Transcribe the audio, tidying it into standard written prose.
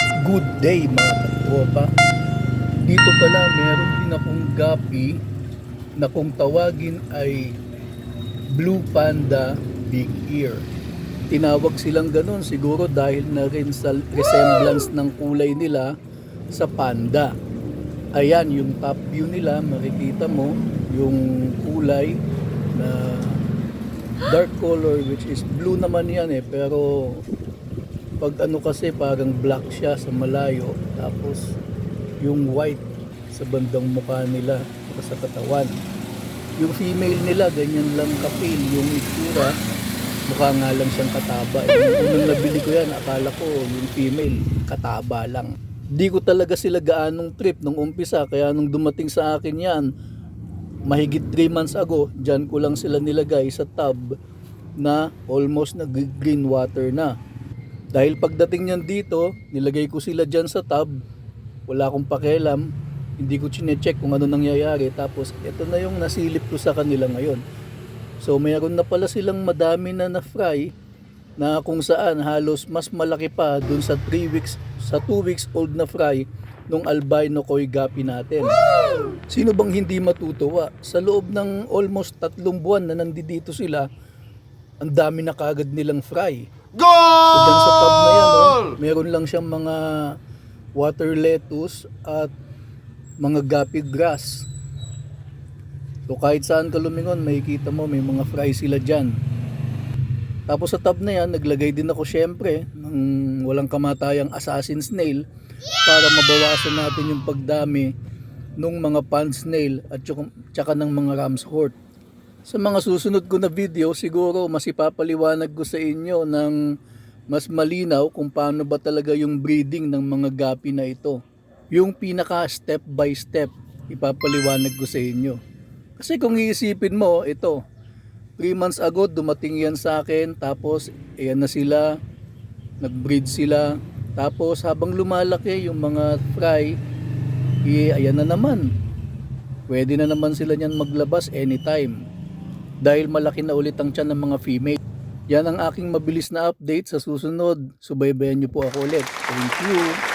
Good day mga katropa. Dito pala meron din akong gapi na kung tawagin ay Blue Panda Big Ear. Tinawag silang ganun siguro dahil na rin sa resemblance ng kulay nila sa panda. Ayan yung top view nila, makikita mo yung kulay na dark color which is blue naman yan pero pag ano kasi parang black siya sa malayo, tapos yung white sa bandang mukha nila o sa katawan. Yung female nila ganyan lang kapil yung itsura, mukha nga lang siyang kataba. Yung unang nabili ko yan, akala ko yung female kataba lang. Di ko talaga sila gaanong trip nung umpisa, kaya nung dumating sa akin yan mahigit 3 months ago, dyan ko lang sila nilagay sa tub na almost nag green water na. Dahil pagdating niyan dito, nilagay ko sila dyan sa tub, wala akong pakialam, hindi ko chine-check kung ano nangyayari, tapos ito na yung nasilip ko sa kanila ngayon. So mayroon na pala silang madami na na-fry, na kung saan halos mas malaki pa dun sa 2 weeks old na fry nung albino koi gapi natin. Sino bang hindi matutuwa? Sa loob ng almost 3 buwan na nandito sila, ang dami na kagad nilang fry. Goal! So dyan sa tub na yan, meron lang siyang mga water lettuce at mga gapi grass. So kahit saan ka lumingon, makikita mo may mga fry sila dyan. Tapos sa tub na yan, naglagay din ako syempre ng walang kamatayang assassin snail para mabawasan natin yung pagdami ng mga pond snail at tsaka ng mga ram's horn. Sa mga susunod ko na video, siguro mas ipapaliwanag ko sa inyo ng mas malinaw kung paano ba talaga yung breeding ng mga gapi na ito. Yung pinaka step by step, ipapaliwanag ko sa inyo. Kasi kung iisipin mo, ito, 3 months ago dumating yan sa akin, tapos ayan na sila, nag-breed sila, tapos habang lumalaki yung mga fry, ayan na naman. Pwede na naman sila niyan maglabas anytime. Dahil malaki na ulit ang tiyan ng mga female. Yan ang aking mabilis na update. Sa susunod, subaybayan niyo po ako ulit. Thank you!